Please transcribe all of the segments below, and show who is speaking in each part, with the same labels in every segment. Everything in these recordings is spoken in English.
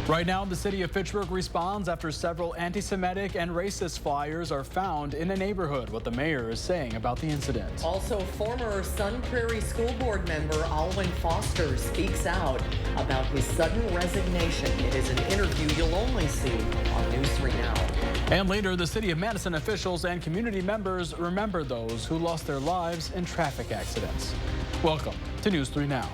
Speaker 1: Right now, the city of Fitchburg responds after several anti-Semitic and racist flyers are found in a neighborhood. What the mayor is saying about the incident.
Speaker 2: Also, former Sun Prairie School Board member Alwyn Foster speaks out about his sudden resignation. It is an interview you'll only see on News 3 Now.
Speaker 1: And later, the city of Madison officials and community members remember those who lost their lives in traffic accidents. Welcome to News 3 Now.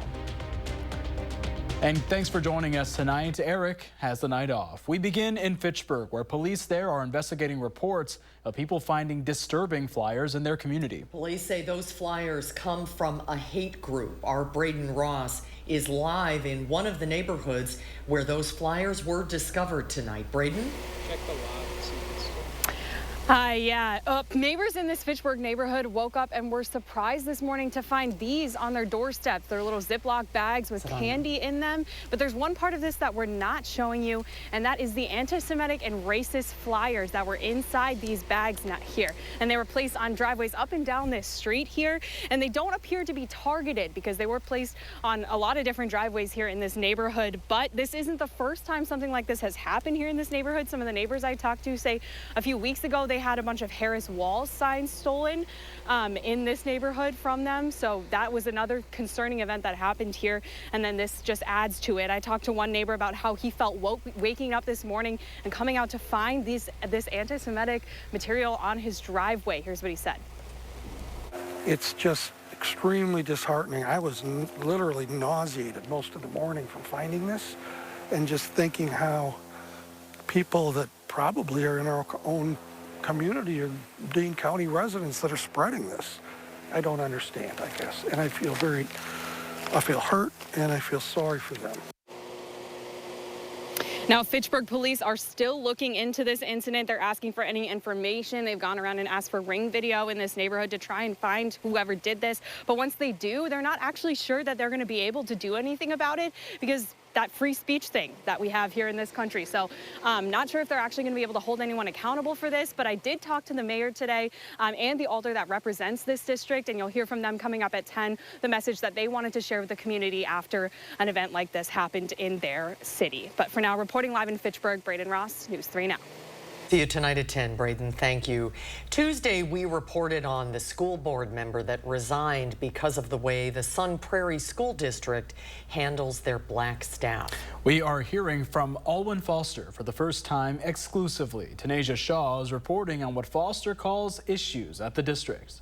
Speaker 1: And thanks for joining us tonight. Eric has the night off. We begin in Fitchburg, where police there are investigating reports of people finding disturbing flyers in their community.
Speaker 2: Police say those flyers come from a hate group. Our Braden Ross is live in one of the neighborhoods where those flyers were discovered tonight. Braden?
Speaker 3: Check the log.
Speaker 4: Neighbors in this Fitchburg neighborhood woke up and were surprised this morning to find these on their doorsteps. They're little Ziploc bags with candy in them. But there's one part of this that we're not showing you, and that is the anti-Semitic and racist flyers that were inside these bags not here. And they were placed on driveways up and down this street here. And they don't appear to be targeted because they were placed on a lot of different driveways here in this neighborhood. But this isn't the first time something like this has happened here in this neighborhood. Some of the neighbors I talked to say a few weeks ago they had a bunch of Harris Walls signs stolen in this neighborhood from them. So that was another concerning event that happened here. And then this just adds to it. I talked to one neighbor about how he felt waking up this morning and coming out to find this anti-Semitic material on his driveway. Here's what he said.
Speaker 5: It's just extremely disheartening. I was literally nauseated most of the morning from finding this and just thinking how people that probably are in our own community or Dane County residents that are spreading this. I don't understand, I guess. And I feel hurt and I feel sorry for them.
Speaker 4: Now, Fitchburg police are still looking into this incident. They're asking for any information. They've gone around and asked for ring video in this neighborhood to try and find whoever did this. But once they do, they're not actually sure that they're going to be able to do anything about it because that free speech thing that we have here in this country. So not sure if they're actually going to be able to hold anyone accountable for this, but I did talk to the mayor today and the alder that represents this district, and you'll hear from them coming up at 10, the message that they wanted to share with the community after an event like this happened in their city. But for now, reporting live in Fitchburg, Braden Ross, News 3 Now.
Speaker 2: See you tonight at 10, Braden. Thank you. Tuesday, we reported on the school board member that resigned because of the way the Sun Prairie School District handles their black staff.
Speaker 1: We are hearing from Alwyn Foster for the first time exclusively. Tanasia Shaw is reporting on what Foster calls issues at the district.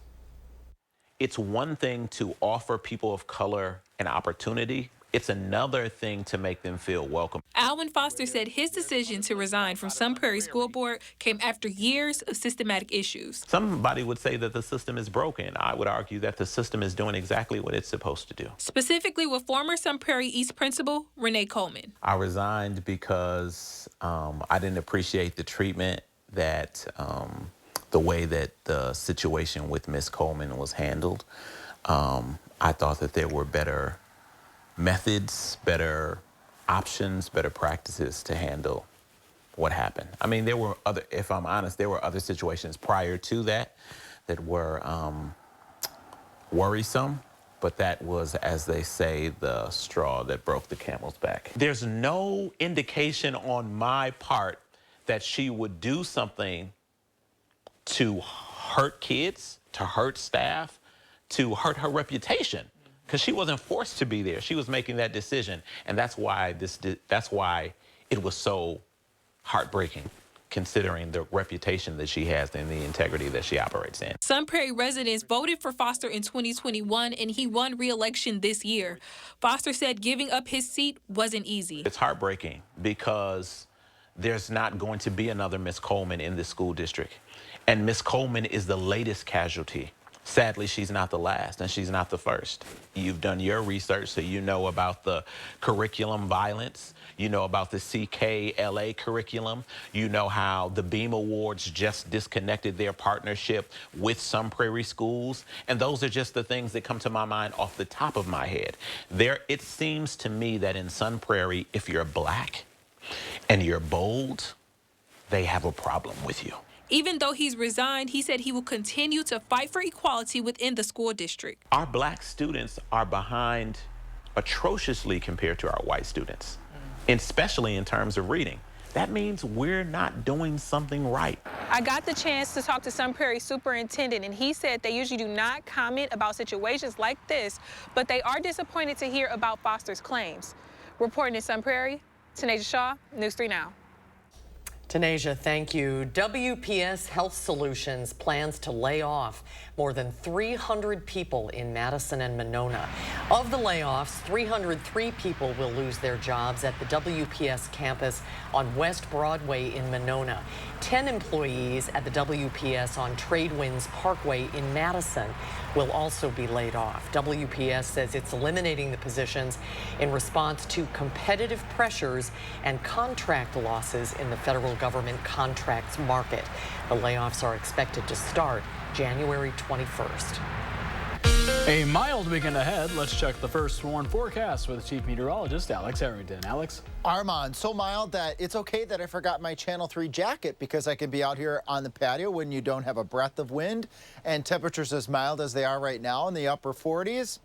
Speaker 6: It's one thing to offer people of color an opportunity. It's another thing to make them feel welcome.
Speaker 7: Alwyn Foster said his decision to resign from Sun Prairie School Board came after years of systematic issues.
Speaker 6: Somebody would say that the system is broken. I would argue that the system is doing exactly what it's supposed to do.
Speaker 7: Specifically with former Sun Prairie East principal Renee Coleman.
Speaker 6: I resigned because I didn't appreciate the treatment that the way that the situation with Miss Coleman was handled. I thought that there were better methods, better options, better practices to handle what happened. I mean, there were other, if I'm honest, there were other situations prior to that that were worrisome, but that was, as they say, the straw that broke the camel's back. There's no indication on my part that she would do something to hurt kids, to hurt staff, to hurt her reputation. Because she wasn't forced to be there. She was making that decision. And that's why it was so heartbreaking, considering the reputation that she has and the integrity that she operates in.
Speaker 7: Sun Prairie residents voted for Foster in 2021, and he won re-election this year. Foster said giving up his seat wasn't easy.
Speaker 6: It's heartbreaking because there's not going to be another Miss Coleman in this school district. And Miss Coleman is the latest casualty. Sadly, she's not the last, and she's not the first. You've done your research, so you know about the curriculum violence. You know about the CKLA curriculum. You know how the Beam Awards just disconnected their partnership with Sun Prairie schools. And those are just the things that come to my mind off the top of my head. It seems to me that in Sun Prairie, if you're black and you're bold, they have a problem with you.
Speaker 7: Even though he's resigned, he said he will continue to fight for equality within the school district.
Speaker 6: Our black students are behind atrociously compared to our white students especially in terms of reading. That means we're not doing something right.
Speaker 7: I got the chance to talk to Sun Prairie superintendent, and he said they usually do not comment about situations like this, but they are disappointed to hear about Foster's claims. Reporting in Sun Prairie, Tanasia Shaw, News 3 Now.
Speaker 2: Tanasia, thank you. WPS Health Solutions plans to lay off more than 300 people in Madison and Monona. Of the layoffs, 303 people will lose their jobs at the WPS campus on West Broadway in Monona. 10 employees at the WPS on Tradewinds Parkway in Madison will also be laid off. WPS says it's eliminating the positions in response to competitive pressures and contract losses in the federal government contracts market. The layoffs are expected to start January 21st.
Speaker 1: A mild weekend ahead. Let's check the first sworn forecast with Chief Meteorologist Alex Harrington. Alex?
Speaker 3: Armand, so mild that it's okay that I forgot my Channel 3 jacket because I can be out here on the patio when you don't have a breath of wind and temperatures as mild as they are right now in the upper 40s.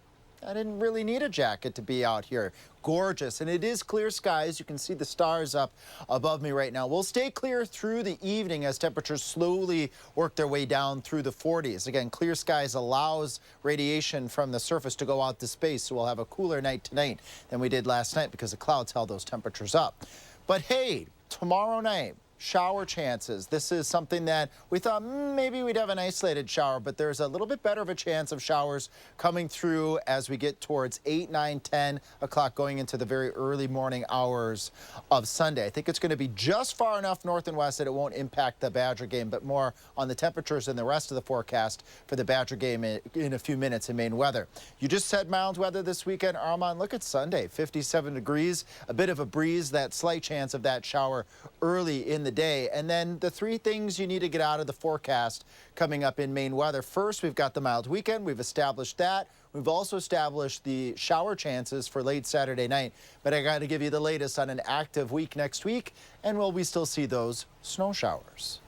Speaker 3: I didn't really need a jacket to be out here. Gorgeous, and it is clear skies. You can see the stars up above me right now. We'll stay clear through the evening as temperatures slowly work their way down through the 40s. Again, clear skies allows radiation from the surface to go out to space, so we'll have a cooler night tonight than we did last night because the clouds held those temperatures up. But hey, tomorrow night, shower chances. This is something that we thought maybe we'd have an isolated shower, but there's a little bit better of a chance of showers coming through as we get towards 8, 9, 10 o'clock going into the very early morning hours of Sunday. I think it's going to be just far enough north and west that it won't impact the Badger game, but more on the temperatures and the rest of the forecast for the Badger game in a few minutes in Maine weather. You just said mild weather this weekend, Armand. Look at Sunday, 57 degrees, a bit of a breeze, that slight chance of that shower early in the day. And then the three things you need to get out of the forecast coming up in Maine weather. First, we've got the mild weekend. We've established that. We've also established the shower chances for late Saturday night. But I got to give you the latest on an active week next week. And will we still see those snow showers?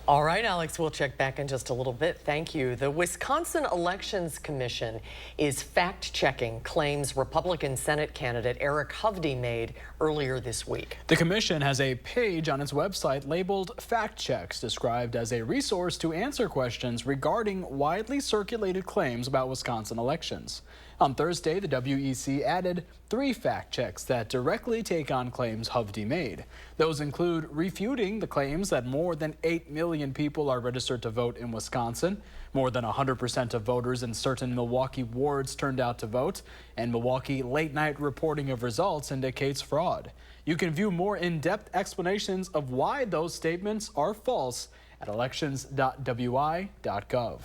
Speaker 2: All right, Alex, we'll check back in just a little bit. Thank you. The Wisconsin Elections Commission is fact-checking claims Republican Senate candidate Eric Hovde made earlier this week.
Speaker 1: The commission has a page on its website labeled Fact Checks, described as a resource to answer questions regarding widely circulated claims about Wisconsin elections. On Thursday, the WEC added 3 fact checks that directly take on claims Hovde made. Those include refuting the claims that more than 8 million people are registered to vote in Wisconsin, more than 100% of voters in certain Milwaukee wards turned out to vote, and Milwaukee late-night reporting of results indicates fraud. You can view more in-depth explanations of why those statements are false at elections.wi.gov.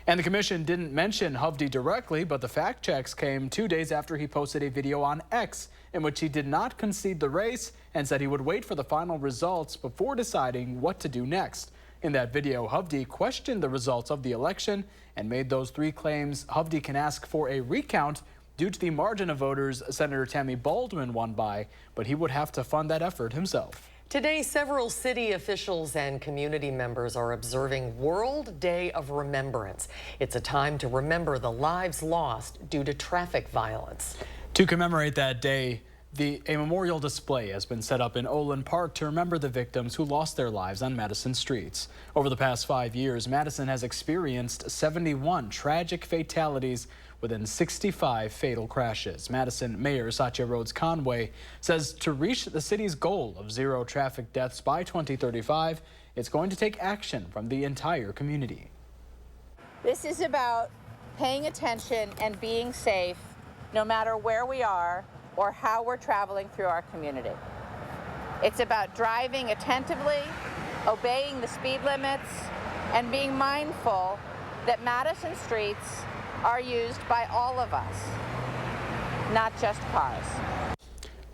Speaker 1: And the commission didn't mention Hovde directly, but the fact checks came 2 days after he posted a video on X in which he did not concede the race and said he would wait for the final results before deciding what to do next. In that video, Hovde questioned the results of the election and made those 3 claims Hovde can ask for a recount due to the margin of voters Senator Tammy Baldwin won by, but he would have to fund that effort himself.
Speaker 2: Today, several city officials and community members are observing World Day of Remembrance. It's a time to remember the lives lost due to traffic violence.
Speaker 1: To commemorate that day, a memorial display has been set up in Olin Park to remember the victims who lost their lives on Madison streets. Over the past 5 years, Madison has experienced 71 tragic fatalities within 65 fatal crashes. Madison Mayor Satya Rhodes Conway says to reach the city's goal of 0 traffic deaths by 2035, it's going to take action from the entire community.
Speaker 8: This is about paying attention and being safe no matter where we are or how we're traveling through our community. It's about driving attentively, obeying the speed limits, and being mindful that Madison streets are used by all of us, not just cars.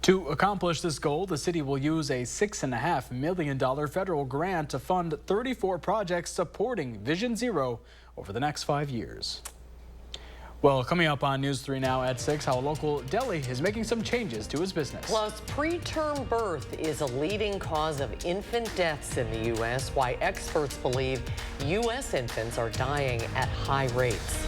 Speaker 1: To accomplish this goal, the city will use a $6.5 million federal grant to fund 34 projects supporting Vision Zero over the next 5 years. Well, coming up on News 3 Now at 6, how a local deli is making some changes to its business.
Speaker 2: Plus, preterm birth is a leading cause of infant deaths in the U.S., why experts believe U.S. infants are dying at high rates.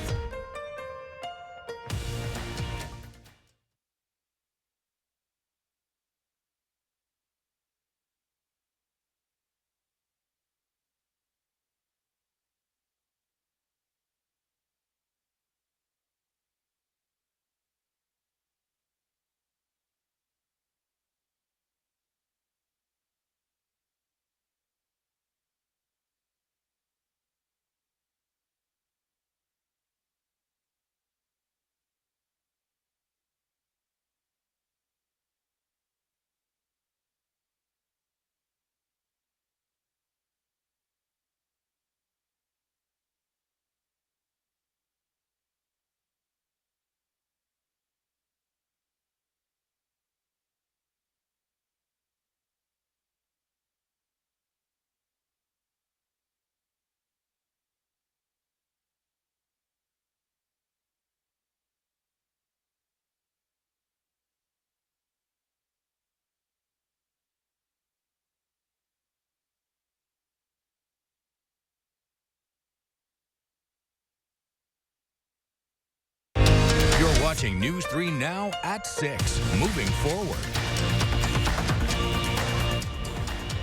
Speaker 9: watching News 3 Now at 6. Moving forward.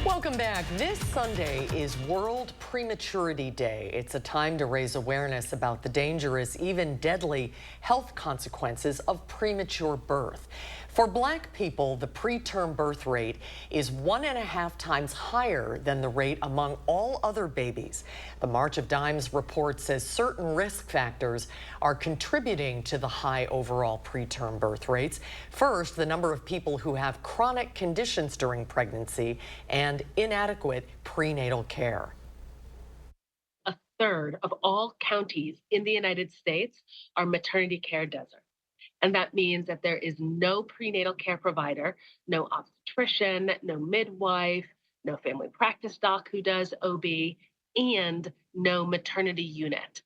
Speaker 2: Welcome back. This Sunday is World Prematurity Day. It's a time to raise awareness about the dangerous, even deadly health consequences of premature birth. For Black people, the preterm birth rate is 1.5 times higher than the rate among all other babies. The March of Dimes report says certain risk factors are contributing to the high overall preterm birth rates. First, the number of people who have chronic conditions during pregnancy and inadequate prenatal care.
Speaker 10: A third of all counties in the United States are maternity care deserts. And that means that there is no prenatal care provider, no obstetrician, no midwife, no family practice doc who does OB, and no maternity unit.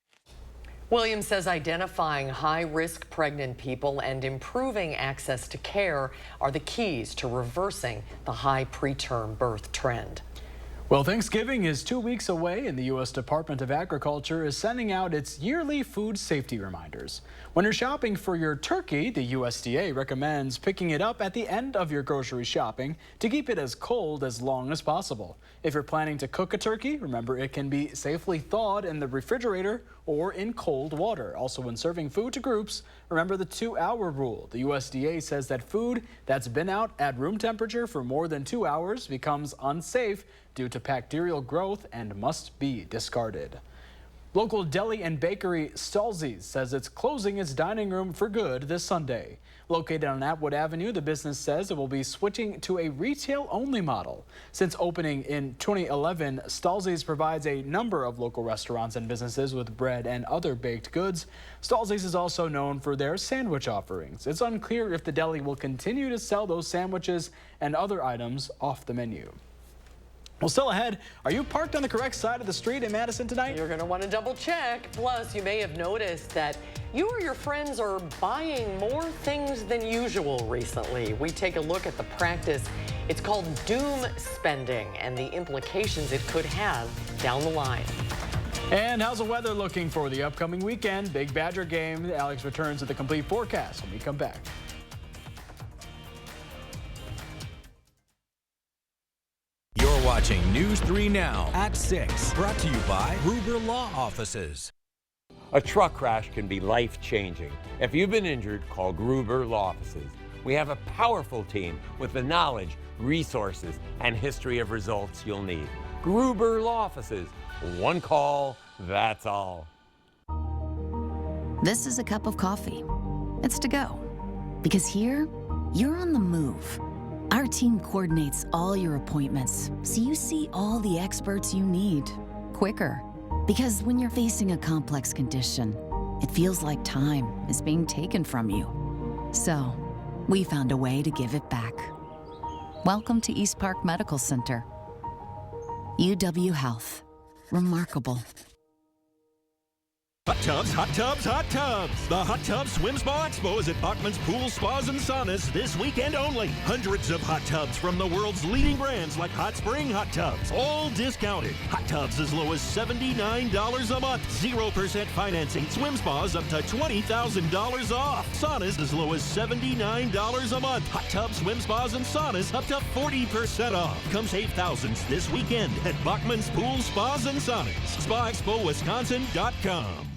Speaker 2: Williams says identifying high-risk pregnant people and improving access to care are the keys to reversing the high preterm birth trend.
Speaker 1: Well, Thanksgiving is 2 weeks away, and the U.S. Department of Agriculture is sending out its yearly food safety reminders. When you're shopping for your turkey, the USDA recommends picking it up at the end of your grocery shopping to keep it as cold as long as possible. If you're planning to cook a turkey, remember it can be safely thawed in the refrigerator or in cold water. Also, when serving food to groups, remember the 2-hour rule. The USDA says that food that's been out at room temperature for more than 2 hours becomes unsafe due to bacterial growth and must be discarded. Local deli and bakery Stalzy's says it's closing its dining room for good this Sunday. Located on Atwood Avenue, the business says it will be switching to a retail-only model. Since opening in 2011, Stalzy's provides a number of local restaurants and businesses with bread and other baked goods. Stalzy's is also known for their sandwich offerings. It's unclear if the deli will continue to sell those sandwiches and other items off the menu. Well, still ahead, are you parked on the correct side of the street in Madison tonight?
Speaker 2: You're going to want to double check. Plus, you may have noticed that you or your friends are buying more things than usual recently. We take a look at the practice. It's called doom spending and the implications it could have down the line.
Speaker 1: And how's the weather looking for the upcoming weekend? Big Badger game. Alex returns with the complete forecast when we come back.
Speaker 9: You're watching News 3 Now at 6. Brought to you by Gruber Law Offices.
Speaker 11: A truck crash can be life-changing. If you've been injured, call Gruber Law Offices. We have a powerful team with the knowledge, resources, and history of results you'll need. Gruber Law Offices. One call, that's all.
Speaker 12: This is a cup of coffee. It's to go. Because here, you're on the move. Our team coordinates all your appointments, so you see all the experts you need quicker. Because when you're facing a complex condition, it feels like time is being taken from you. So, we found a way to give it back. Welcome to East Park Medical Center. UW Health. Remarkable.
Speaker 13: Hot tubs, hot tubs, hot tubs. The Hot Tub Swim Spa Expo is at Bachman's Pool Spas and Saunas this weekend only. Hundreds of hot tubs from the world's leading brands like Hot Spring Hot Tubs, all discounted. Hot tubs as low as $79 a month, 0% financing. Swim spas up to $20,000 off. Saunas as low as $79 a month. Hot tub swim spas and saunas up to 40% off. Come save thousands this weekend at Bachman's Pool Spas and Saunas. SpaExpoWisconsin.com.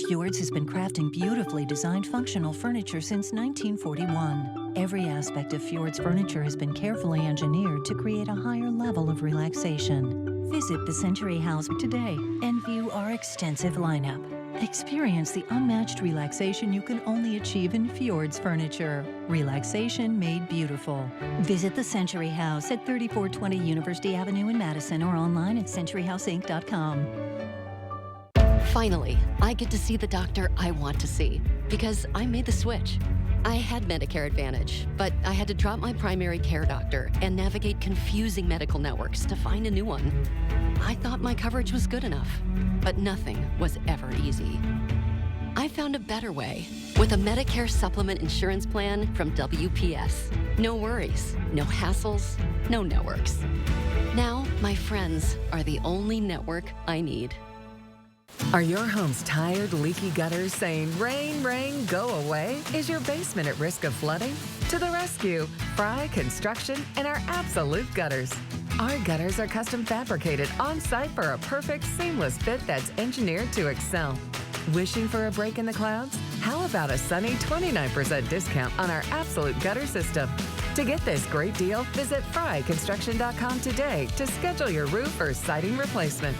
Speaker 14: Fjords has been crafting beautifully designed functional furniture since 1941. Every aspect of Fjords furniture has been carefully engineered to create a higher level of relaxation. Visit the Century House today and view our extensive lineup. Experience the unmatched relaxation you can only achieve in Fjords furniture. Relaxation made beautiful. Visit the Century House at 3420 University Avenue in Madison or online at centuryhouseinc.com.
Speaker 15: Finally, I get to see the doctor I want to see because I made the switch. I had Medicare Advantage, but I had to drop my primary care doctor and navigate confusing medical networks to find a new one. I thought my coverage was good enough, but nothing was ever easy. I found a better way with a Medicare supplement insurance plan from WPS. No worries, no hassles, no networks. Now, my friends are the only network I need.
Speaker 16: Are your home's tired, leaky gutters saying, rain, rain, go away? Is your basement at risk of flooding? To the rescue, Fry Construction and our Absolute Gutters. Our gutters are custom fabricated on-site for a perfect, seamless fit that's engineered to excel. Wishing for a break in the clouds? How about a sunny 29% discount on our Absolute Gutter System? To get this great deal, visit fryconstruction.com today to schedule your roof or siding replacement.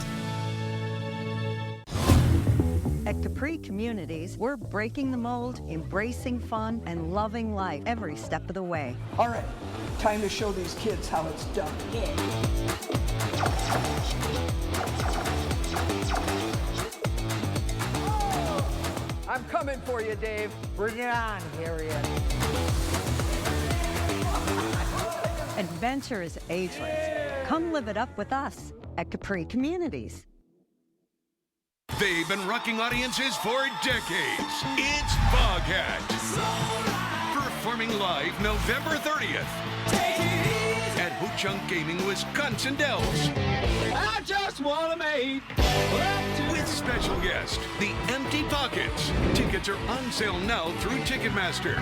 Speaker 17: At Capri Communities, we're breaking the mold, embracing fun, and loving life every step of the way.
Speaker 18: All right, time to show these kids how it's done. I'm coming for you, Dave. Bring it on, Harriet.
Speaker 17: Adventure is ageless. Come live it up with us at Capri Communities.
Speaker 19: They've been rocking audiences for decades. It's Foghat. Performing live November 30th at Ho-Chunk Gaming, Wisconsin Dells. I just want to make with special guest, The Empty Pockets. Tickets are on sale now through Ticketmaster.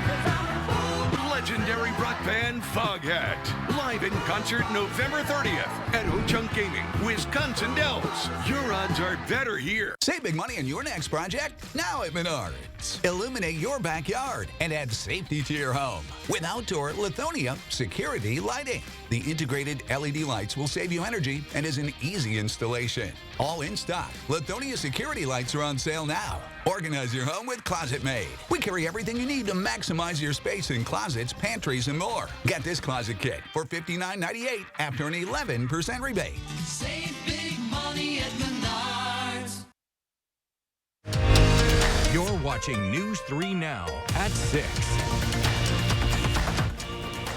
Speaker 19: Legendary rock band Foghat. Live in concert November 30th at Ho-Chunk Gaming, Wisconsin Dells. Your odds are better here.
Speaker 20: Save big money on your next project now at Menards. Illuminate your backyard and add safety to your home with outdoor Lithonia security lighting. The integrated LED lights will save you energy and is an easy installation. All in stock. Lithonia security lights are on sale now. Organize your home with Closet Made. We carry everything you need to maximize your space in closets, pantries, and more. Get this closet kit for $59.98 after an 11% rebate.
Speaker 21: Save big money at Menards.
Speaker 9: You're watching News 3 Now at 6.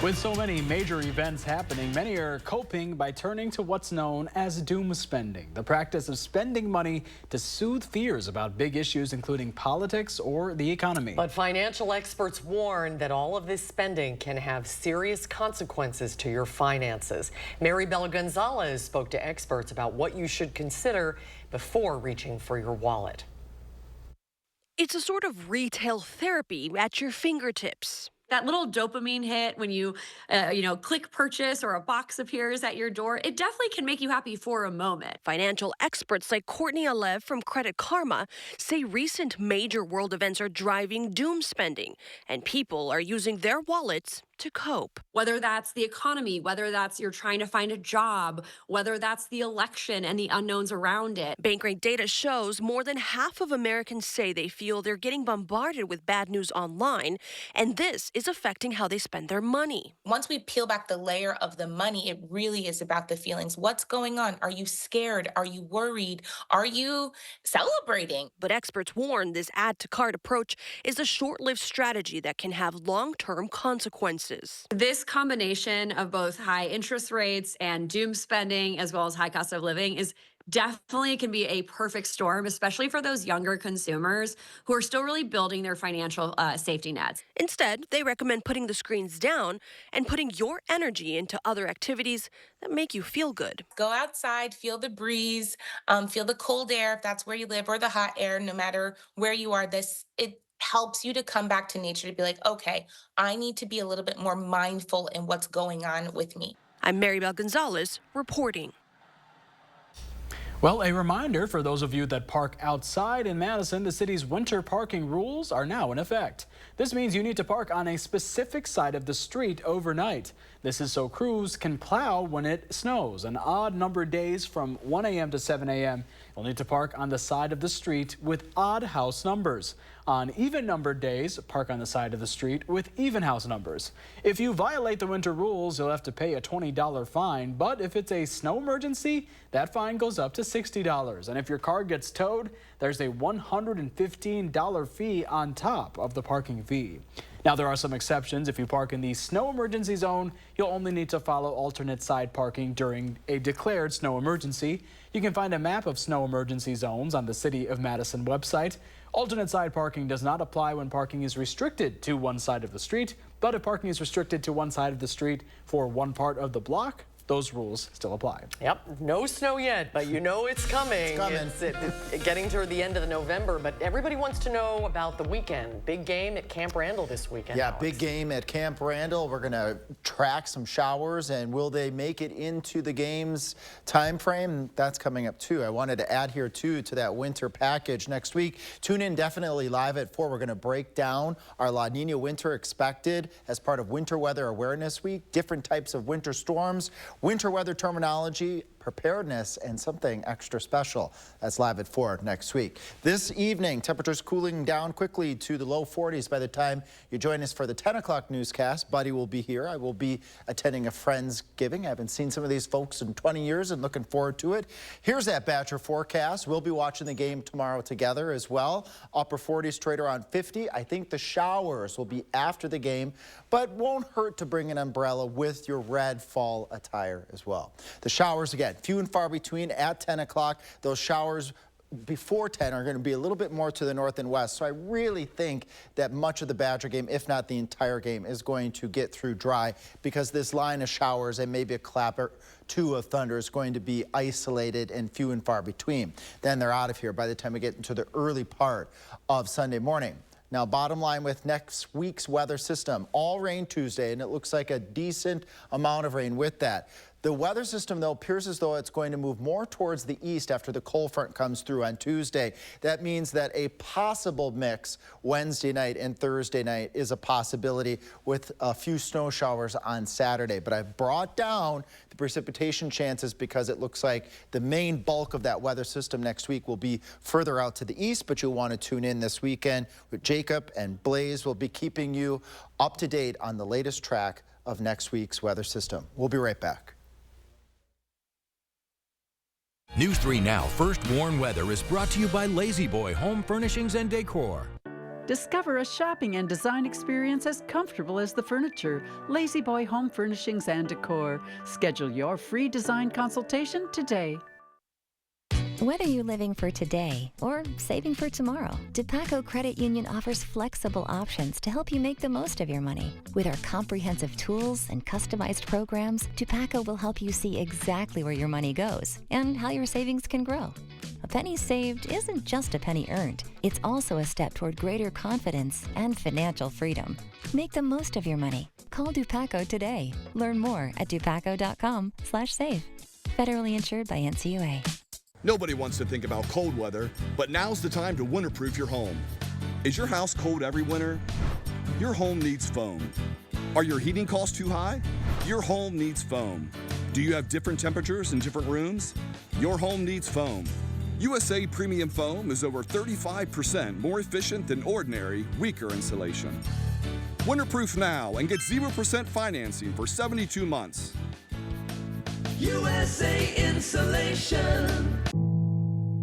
Speaker 1: With so many major events happening, many are coping by turning to what's known as doom spending, the practice of spending money to soothe fears about big issues, including politics or the economy.
Speaker 2: But financial experts warn that all of this spending can have serious consequences to your finances. Mary Bella Gonzalez spoke to experts about what you should consider before reaching for your wallet.
Speaker 22: It's a sort of retail therapy at your fingertips. That little dopamine hit when you, click purchase or a box appears at your door, it definitely can make you happy for a moment. Financial experts like Courtney Alev from Credit Karma say recent major world events are driving doom spending, and people are using their wallets to cope. Whether that's the economy, whether that's you're trying to find a job, whether that's the election and the unknowns around it. Bankrate data shows more than half of Americans say they feel they're getting bombarded with bad news online, and this is affecting how they spend their money.
Speaker 23: Once we peel back the layer of the money, it really is about the feelings. What's going on? Are you scared? Are you worried? Are you celebrating?
Speaker 22: But experts warn this add-to-cart approach is a short-lived strategy that can have long-term consequences. This combination of both high interest rates and doom spending, as well as high cost of living, is definitely can be a perfect storm, especially for those younger consumers who are still really building their financial safety nets. Instead, they recommend putting the screens down and putting your energy into other activities that make you feel good.
Speaker 23: Go outside, feel the breeze, feel the cold air if that's where you live, or the hot air, no matter where you are. It helps you to come back to nature, to be like, okay, I need to be a little bit more mindful in what's going on with me.
Speaker 22: I'm Mary Belle Gonzalez reporting.
Speaker 1: Well, a reminder for those of you that park outside in Madison, the city's winter parking rules are now in effect. This means you need to park on a specific side of the street overnight. This is so crews can plow when it snows. On odd numbered days from 1 a.m. to 7 a.m., you'll need to park on the side of the street with odd house numbers. On even numbered days, park on the side of the street with even house numbers. If you violate the winter rules, you'll have to pay a $20 fine, but if it's a snow emergency, that fine goes up to $60. And if your car gets towed, there's a $115 fee on top of the parking fee. Now, there are some exceptions. If you park in the snow emergency zone, you'll only need to follow alternate side parking during a declared snow emergency. You can find a map of snow emergency zones on the City of Madison website. Alternate side parking does not apply when parking is restricted to one side of the street, but if parking is restricted to one side of the street for one part of the block, those rules still apply.
Speaker 2: Yep, no snow yet, but you know it's coming.
Speaker 3: It's coming.
Speaker 2: It's getting toward the end of November, but everybody wants to know about the weekend. Big game at Camp Randall this weekend.
Speaker 3: Yeah,
Speaker 2: Alex.
Speaker 3: big game at Camp Randall. We're going to track some showers, and will they make it into the game's time frame? That's coming up too. I wanted to add here too to that winter package next week. Tune in definitely live at 4. We're going to break down our La Nina winter expected as part of Winter Weather Awareness Week, different types of winter storms, winter weather terminology, preparedness, and something extra special. That's live at 4 next week. This evening, temperatures cooling down quickly to the low 40s by the time you join us for the 10 o'clock newscast. Buddy will be here. I will be attending a Friendsgiving. I haven't seen some of these folks in 20 years and looking forward to it. Here's that Badger forecast. We'll be watching the game tomorrow together as well. Upper 40s, straight around 50. I think the showers will be after the game, but won't hurt to bring an umbrella with your red fall attire as well. The showers again, few and far between at 10 o'clock. Those showers before 10 are going to be a little bit more to the north and west. So I really think that much of the Badger game, if not the entire game, is going to get through dry because this line of showers and maybe a clap or two of thunder is going to be isolated and few and far between. Then they're out of here by the time we get into the early part of Sunday morning. Now, bottom line with next week's weather system, all rain Tuesday, and it looks like a decent amount of rain with that. The weather system, though, appears as though it's going to move more towards the east after the cold front comes through on Tuesday. That means that a possible mix Wednesday night and Thursday night is a possibility with a few snow showers on Saturday. But I brought down the precipitation chances because it looks like the main bulk of that weather system next week will be further out to the east, but you'll want to tune in this weekend with Jacob and Blaze. Will be keeping you up to date on the latest track of next week's weather system. We'll be right back.
Speaker 9: News 3 Now First Warn Weather is brought to you by Lazy Boy Home Furnishings and Decor.
Speaker 4: Discover a shopping and design experience as comfortable as the furniture. Lazy Boy Home Furnishings and Decor. Schedule your free design consultation today.
Speaker 5: Whether you're living for today or saving for tomorrow, DePaco Credit Union offers flexible options to help you make the most of your money. With our comprehensive tools and customized programs, DePaco will help you see exactly where your money goes and how your savings can grow. A penny saved isn't just a penny earned. It's also a step toward greater confidence and financial freedom. Make the most of your money. Call DePaco today. Learn more at dupaco.com/save. Federally insured by NCUA.
Speaker 6: Nobody wants to think about cold weather, but now's the time to winterproof your home. Is your house cold every winter? Your home needs foam. Are your heating costs too high? Your home needs foam. Do you have different temperatures in different rooms? Your home needs foam. USA Premium Foam is over 35% more efficient than ordinary, weaker insulation. Winterproof now and get 0% financing for 72 months.
Speaker 21: USA Insulation.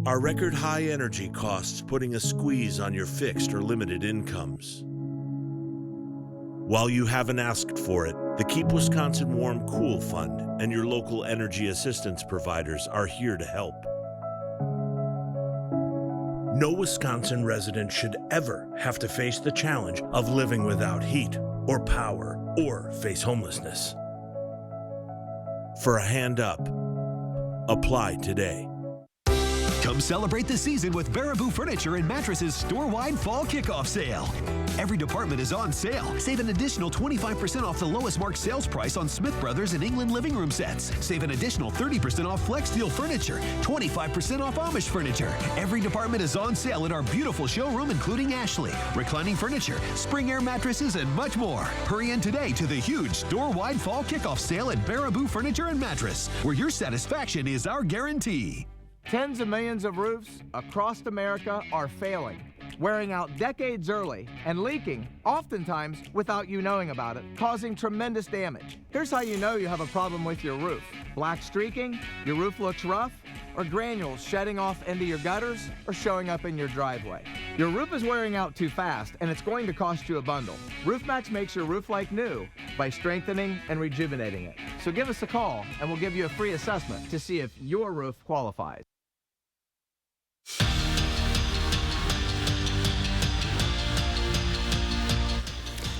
Speaker 24: Are record high energy costs putting a squeeze on your fixed or limited incomes? While you haven't asked for it, the Keep Wisconsin Warm Cool Fund and your local energy assistance providers are here to help. No Wisconsin resident should ever have to face the challenge of living without heat or power or face homelessness. For a hand up, apply today.
Speaker 25: Come celebrate the season with Baraboo Furniture and Mattresses store-wide fall kickoff sale. Every department is on sale. Save an additional 25% off the lowest marked sales price on Smith Brothers and England living room sets. Save an additional 30% off Flex Steel furniture, 25% off Amish furniture. Every department is on sale at our beautiful showroom, including Ashley, reclining furniture, spring air mattresses, and much more. Hurry in today to the huge store-wide fall kickoff sale at Baraboo Furniture and Mattress, where your satisfaction is our guarantee.
Speaker 26: Tens of millions of roofs across America are failing, wearing out decades early, and leaking, oftentimes without you knowing about it, causing tremendous damage. Here's how you know you have a problem with your roof. Black streaking, your roof looks rough, or granules shedding off into your gutters or showing up in your driveway. Your roof is wearing out too fast, and it's going to cost you a bundle. RoofMax makes your roof like new by strengthening and rejuvenating it. So give us a call, and we'll give you a free assessment to see if your roof qualifies.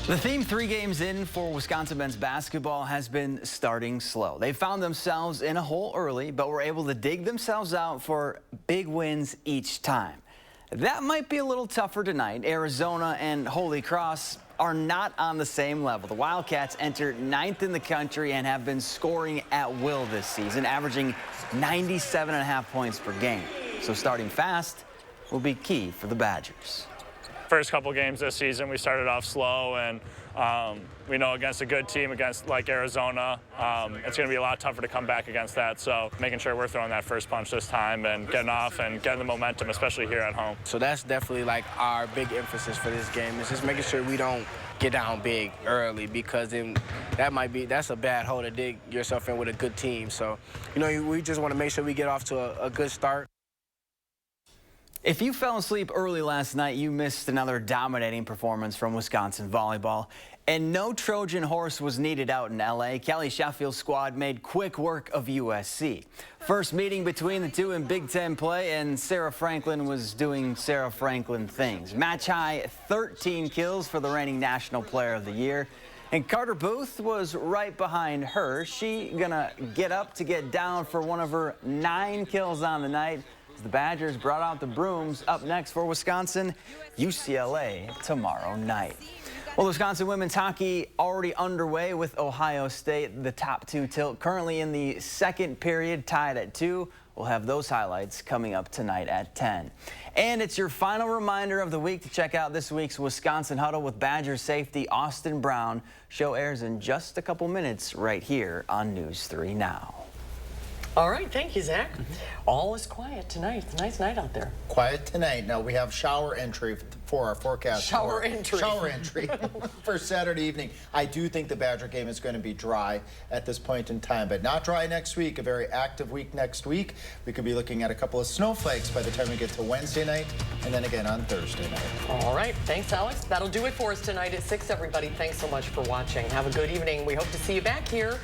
Speaker 7: The theme 3 games in for Wisconsin men's basketball has been starting slow. They found themselves in a hole early, but were able to dig themselves out for big wins each time. That might be a little tougher tonight. Arizona and Holy Cross are not on the same level. The Wildcats entered 9th in the country and have been scoring at will this season, averaging 97.5 points per game. So starting fast will be key for the Badgers.
Speaker 8: First couple games this season, we started off slow, and we know against a good team, against like Arizona, it's going to be a lot tougher to come back against that. So making sure we're throwing that first punch this time and getting off and getting the momentum, especially here at home.
Speaker 10: So that's definitely like our big emphasis for this game, is just making sure we don't get down big early, because then that's a bad hole to dig yourself in with a good team. So, you know, we just want to make sure we get off to a good start.
Speaker 7: If you fell asleep early last night, you missed another dominating performance from Wisconsin volleyball. And no Trojan horse was needed out in L.A. Kelly Sheffield's squad made quick work of USC. First meeting between the two in Big Ten play, and Sarah Franklin was doing Sarah Franklin things. Match high 13 kills for the reigning National Player of the Year. And Carter Booth was right behind her. She gonna get up to get down for one of her 9 kills on the night. The Badgers brought out the brooms. Up next for Wisconsin, UCLA tomorrow night. Well, Wisconsin women's hockey already underway with Ohio State. The top 2 tilt currently in the second period, tied at 2. We'll have those highlights coming up tonight at 10. And it's your final reminder of the week to check out this week's Wisconsin Huddle with Badgers safety Austin Brown. Show airs in just a couple minutes right here on News 3 Now.
Speaker 2: All right, thank you, Zach. All is quiet tonight. It's a nice night out there.
Speaker 3: Quiet tonight. Now we have shower entry for our forecast.
Speaker 2: Shower entry
Speaker 3: for Saturday evening. I do think the Badger game is going to be dry at this point in time, but not dry next week. A very active week next week. We could be looking at a couple of snowflakes by the time we get to Wednesday night, and then again on Thursday night.
Speaker 2: All right, thanks, Alex. That'll do it for us tonight at 6, everybody. Thanks so much for watching. Have a good evening. We hope to see you back here